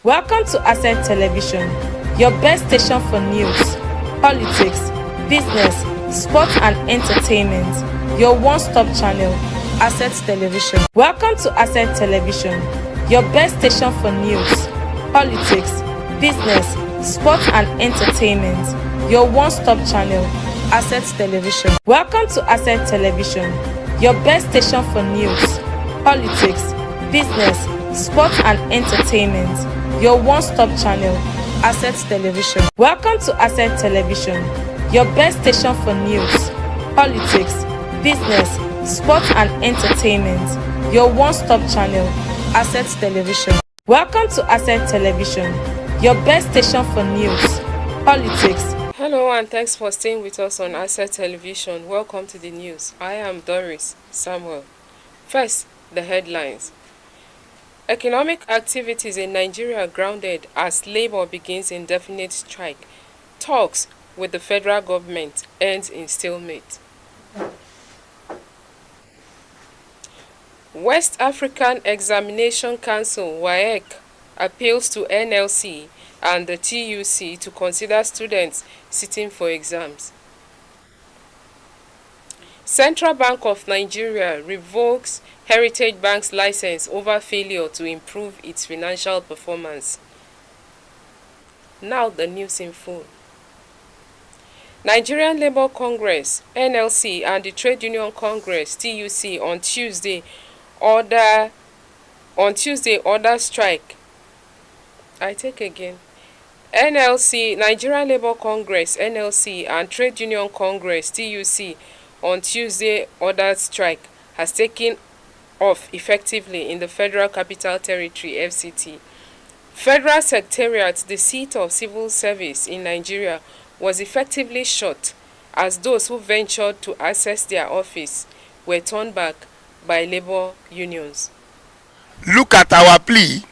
Welcome to Asset Television, your best station for news, politics, business, sports and entertainment. Your one-stop channel, Asset Television. Welcome to Asset Television, your best station for news, politics, business, sports and entertainment. Your one-stop channel, Asset Television. Welcome to Asset Television, your best station for news, politics, business, sports and entertainment. Your one-stop channel, Asset Television. Welcome to Asset Television, your best station for news, politics, business, sports and entertainment. Your one-stop channel, Asset Television. Welcome to Asset Television, your best station for news, politics. Hello and thanks for staying with us on Asset Television. Welcome to the news. I am Doris Samuel. First, the headlines. Economic activities in Nigeria grounded as Labour begins indefinite strike. Talks with the federal government ends in stalemate. West African Examination Council (WAEC) appeals to NLC and the TUC to consider students sitting for exams. Central Bank of Nigeria revokes Heritage Bank's license over failure to improve its financial performance. Now the news in full. Nigerian Labour Congress (NLC) and the Trade Union Congress (TUC) on Tuesday order strike. Nigerian Labour Congress (NLC) and Trade Union Congress (TUC) on Tuesday ordered strike has taken off effectively in the Federal Capital Territory (FCT). Federal Secretariat, the seat of civil service in Nigeria, was effectively shut as those who ventured to access their office were turned back by labor unions. Look at our plea.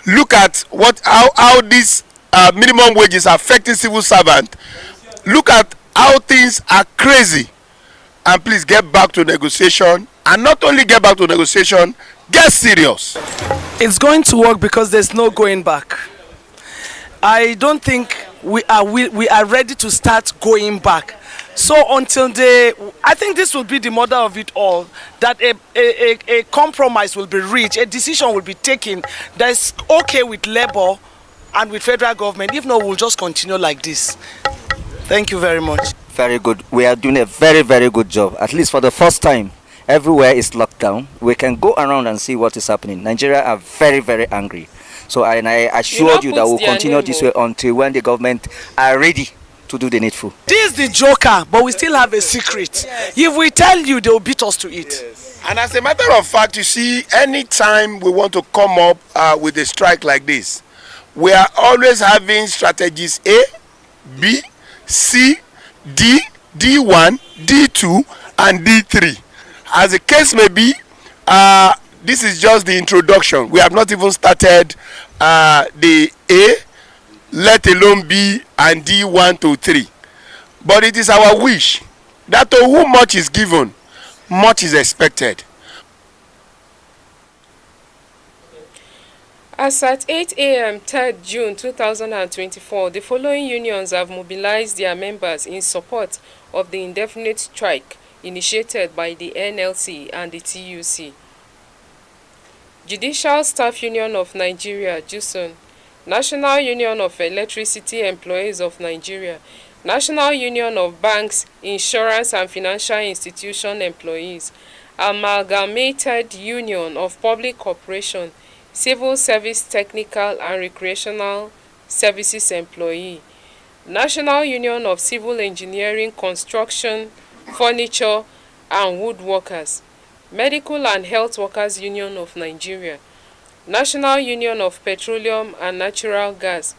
Look at how these minimum wages are affecting civil servants. Look at how things are crazy. And please get back to negotiation. And not only get back to negotiation, get serious. It's going to work because there's no going back. I don't think we are ready to start going back. So until I think this will be the mother of it all, that a compromise will be reached, a decision will be taken that's okay with Labour and with federal government. If not, we'll just continue like this. Thank you very much. Very good. We are doing a very, very good job. At least for the first time, everywhere is locked down. We can go around and see what is happening. Nigeria are very, very angry. So I assure you that we'll continue this way until when the government are ready to do the needful. This is the joker, but we still have a secret. Yes. If we tell you, they will beat us to it. Yes. And as a matter of fact, you see, anytime we want to come up with a strike like this, we are always having strategies A, B, C, D, D1, D2, and D3. As the case may be, this is just the introduction. We have not even started the A, let alone B and D1 to 3. But it is our wish that to whom much is given, much is expected. As at 8 a.m. 3rd June 2024, the following unions have mobilized their members in support of the indefinite strike initiated by the NLC and the TUC. Judicial Staff Union of Nigeria (JUSUN), National Union of Electricity Employees of Nigeria, National Union of Banks, Insurance and Financial Institution Employees, Amalgamated Union of Public Corporation, Civil Service Technical and Recreational Services Employee, National Union of Civil Engineering, Construction, Furniture and Woodworkers, Medical and Health Workers Union of Nigeria, National Union of Petroleum and Natural Gas,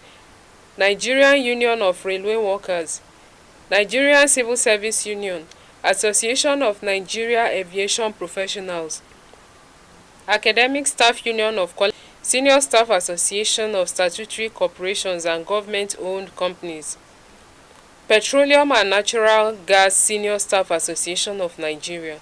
Nigerian Union of Railway Workers, Nigerian Civil Service Union, Association of Nigeria Aviation Professionals, Academic Staff Union of College, Senior Staff Association of Statutory Corporations and Government-Owned Companies, Petroleum and Natural Gas Senior Staff Association of Nigeria,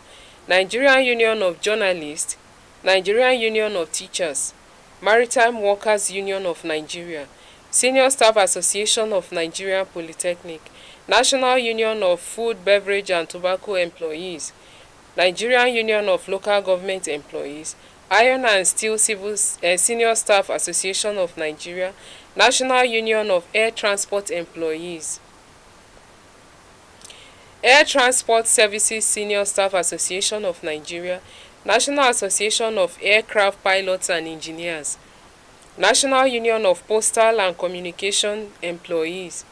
Nigerian Union of Journalists, Nigerian Union of Teachers, Maritime Workers Union of Nigeria, Senior Staff Association of Nigerian Polytechnic, National Union of Food, Beverage and Tobacco Employees, Nigerian Union of Local Government Employees, Iron and Steel Senior Staff Association of Nigeria, National Union of Air Transport Employees, Air Transport Services Senior Staff Association of Nigeria, National Association of Aircraft Pilots and Engineers, National Union of Postal and Communication Employees,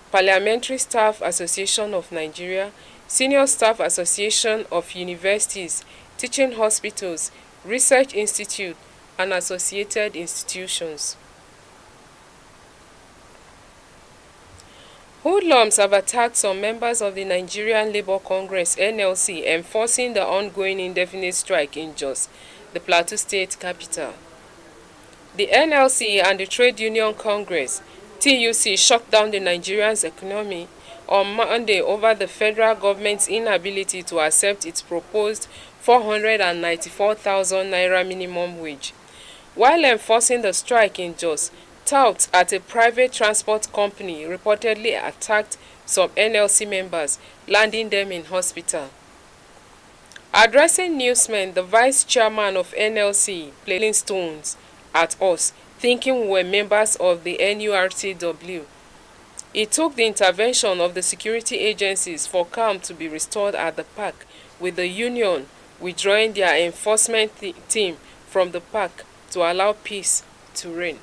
Parliamentary Staff Association of Nigeria, Senior Staff Association of Universities, Teaching Hospitals, Research Institute, and associated institutions. Hoodlums have attacked some members of the Nigerian Labour Congress (NLC) enforcing the ongoing indefinite strike in Jos, the Plateau State capital. The NLC and the Trade Union Congress (TUC) shut down the Nigerian's economy on Monday over the federal government's inability to accept its proposed 494,000 naira minimum wage. While enforcing the strike in Jos, touts at a private transport company reportedly attacked some NLC members, landing them in hospital. Addressing newsmen, the vice chairman of NLC placed stones at us, thinking we were members of the NURTW. It took the intervention of the security agencies for calm to be restored at the park, with the union withdrawing their enforcement team from the park to allow peace to reign.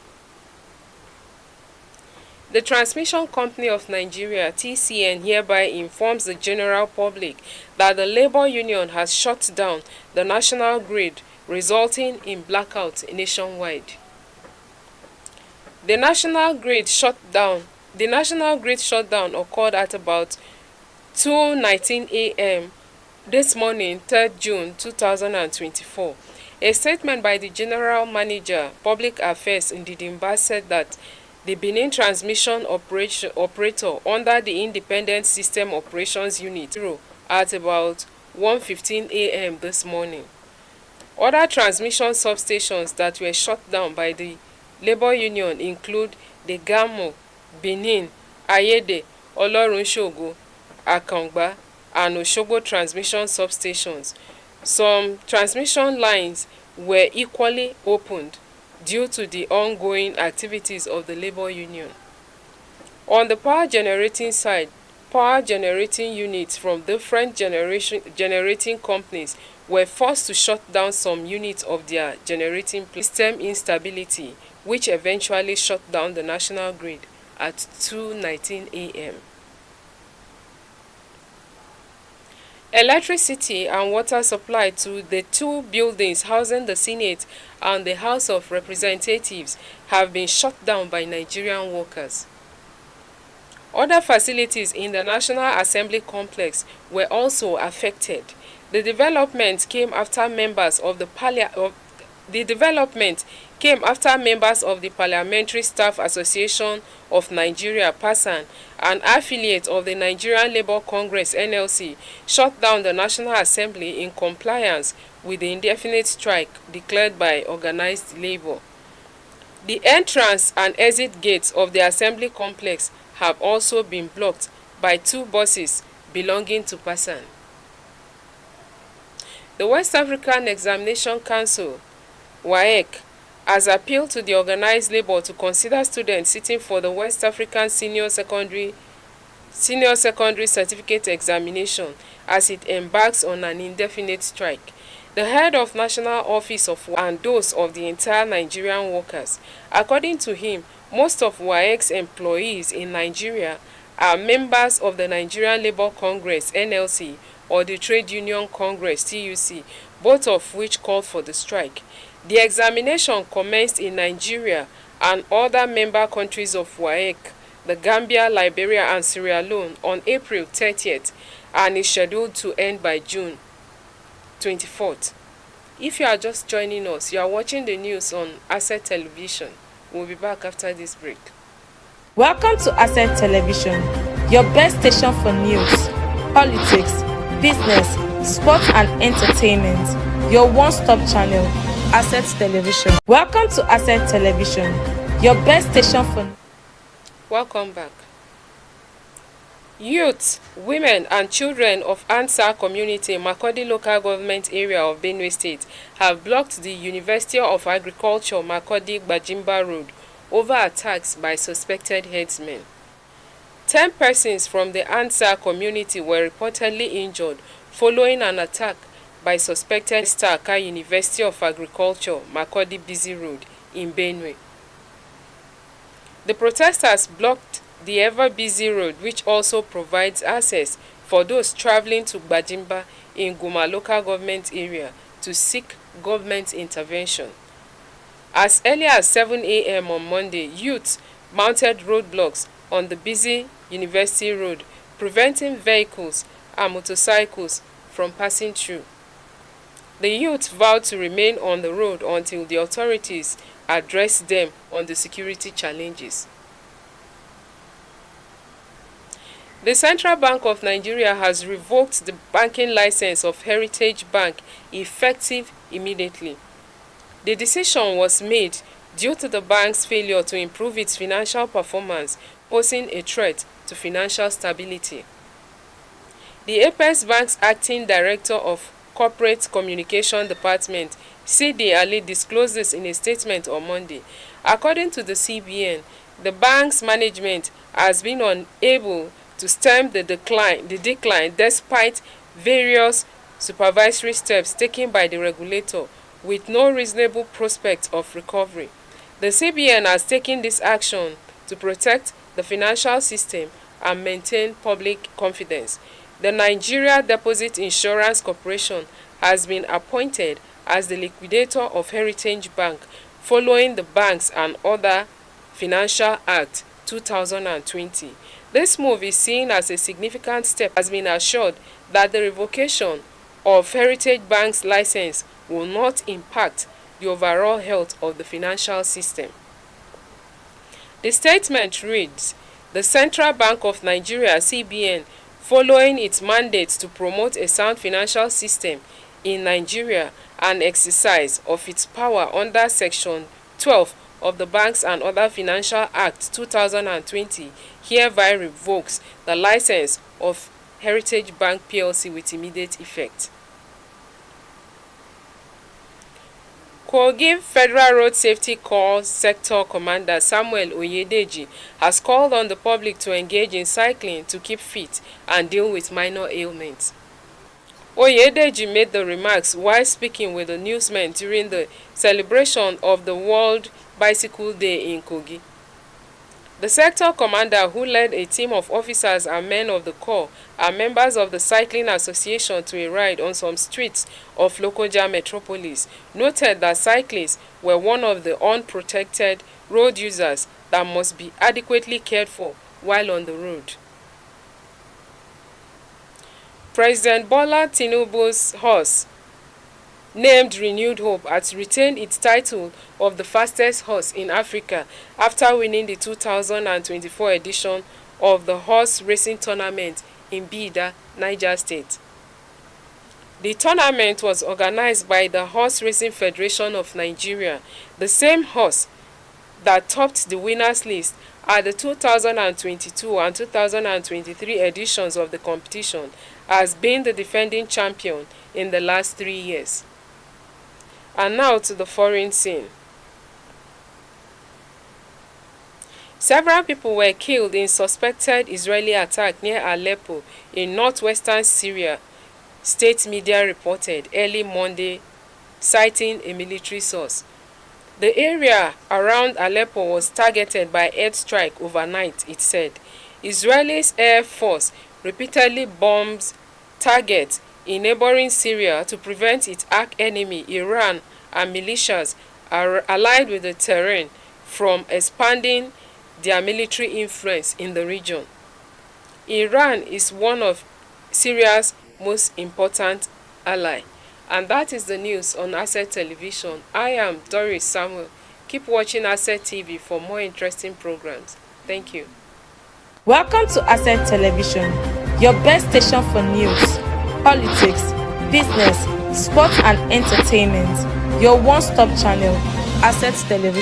The Transmission Company of Nigeria (TCN) hereby informs the general public that the Labour Union has shut down the national grid, resulting in blackout nationwide. The national grid shutdown occurred at about 2:19 a.m. this morning, 3rd June 2024. A statement by the General Manager, Public Affairs in Didimba said that the Benin Transmission Operator under the Independent System Operations Unit at about 1:15 a.m. this morning. Other transmission substations that were shut down by the Labour Union include the Gamo, Benin, Ayede, Olorunshogo, Akangba, and Osogbo transmission substations. Some transmission lines were equally opened due to the ongoing activities of the Labour Union. On the power generating side, power generating units from different generating companies were forced to shut down some units of their generating system instability, which eventually shut down the national grid at 2:19 a.m. Electricity and water supply to the two buildings housing the Senate and the House of Representatives have been shut down by Nigerian workers. Other facilities in the National Assembly complex were also affected. The development came after members of the Parliamentary Staff Association of Nigeria (PASAN), an affiliate of the Nigerian Labour Congress (NLC), shut down the National Assembly in compliance with the indefinite strike declared by organized labour. The entrance and exit gates of the Assembly complex have also been blocked by two buses belonging to PASAN. The West African Examination Council (WAEC) has appealed to the organized labour to consider students sitting for the West African Senior Secondary Certificate Examination as it embarks on an indefinite strike. The head of National Office of WAEC and those of the entire Nigerian workers. According to him, most of WAEC's employees in Nigeria are members of the Nigerian Labour Congress (NLC) or the Trade Union Congress (TUC), both of which called for the strike. The examination commenced in Nigeria and other member countries of WAEC, the Gambia, Liberia and Sierra Leone on April 30th and is scheduled to end by June 24th. If you are just joining us, you are watching the news on Asset Television. We'll be back after this break. Welcome to Asset Television, your best station for news, politics, business, sports and entertainment. Your one-stop channel. Asset Television. Welcome to Asset Television, your best station for... Welcome back. Youth, women and children of Ansar community in Makurdi local government area of Benue State have blocked the University of Agriculture Makurdi Gbajimba Road over attacks by suspected headsmen. 10 persons from the Ansar community were reportedly injured following an attack by suspected Starka University of Agriculture Makurdi Busy Road in Benue. The protesters blocked the ever-busy road, which also provides access for those traveling to Gbajimba in Guma local government area to seek government intervention. As early as 7 a.m. on Monday, youth mounted roadblocks on the busy University Road, preventing vehicles and motorcycles from passing through. The youth vowed to remain on the road until the authorities address them on the security challenges. The Central Bank of Nigeria has revoked the banking license of Heritage Bank effective immediately. The decision was made due to the bank's failure to improve its financial performance, posing a threat to financial stability. The Apex Bank's acting director of Corporate Communication Department, CD Ali, disclosed this in a statement on Monday. According to the CBN, the bank's management has been unable to stem the decline despite various supervisory steps taken by the regulator with no reasonable prospect of recovery. The CBN has taken this action to protect the financial system and maintain public confidence. The Nigeria Deposit Insurance Corporation has been appointed as the liquidator of Heritage Bank following the Banks and Other Financial Act 2020. This move is seen as a significant step. Has been assured that the revocation of Heritage Bank's license will not impact the overall health of the financial system. The statement reads, "The Central Bank of Nigeria (CBN), following its mandate to promote a sound financial system in Nigeria and exercise of its power under Section 12 of the Banks and Other Financial Act 2020, hereby revokes the license of Heritage Bank PLC with immediate effect." Kogi Federal Road Safety Corps Sector Commander Samuel Oyedeji has called on the public to engage in cycling to keep fit and deal with minor ailments. Oyedeji made the remarks while speaking with the newsmen during the celebration of the World Bicycle Day in Kogi. The sector commander, who led a team of officers and men of the Corps and members of the Cycling Association to a ride on some streets of Lokoja metropolis, noted that cyclists were one of the unprotected road users that must be adequately cared for while on the road. President Bola Tinubu's horse, named Renewed Hope, has retained its title of the fastest horse in Africa after winning the 2024 edition of the horse racing tournament in Bida, Niger State. The tournament was organized by the Horse Racing Federation of Nigeria. The same horse that topped the winners list at the 2022 and 2023 editions of the competition has been the defending champion in the last 3 years. And now to the foreign scene. Several people were killed in suspected Israeli attack near Aleppo in northwestern Syria, state media reported early Monday, citing a military source. The area around Aleppo was targeted by airstrike overnight, it said. Israel's Air Force repeatedly bombs targets in neighboring Syria to prevent its arch-enemy Iran and militias allied with the terrain from expanding their military influence in the region. Iran is one of Syria's most important ally. And that is the news on Asset Television. I am Doris Samuel. Keep watching Asset TV for more interesting programs. Thank you. Welcome to Asset Television, your best station for news, politics, business, sports and entertainment. Your one-stop channel, Asset Television.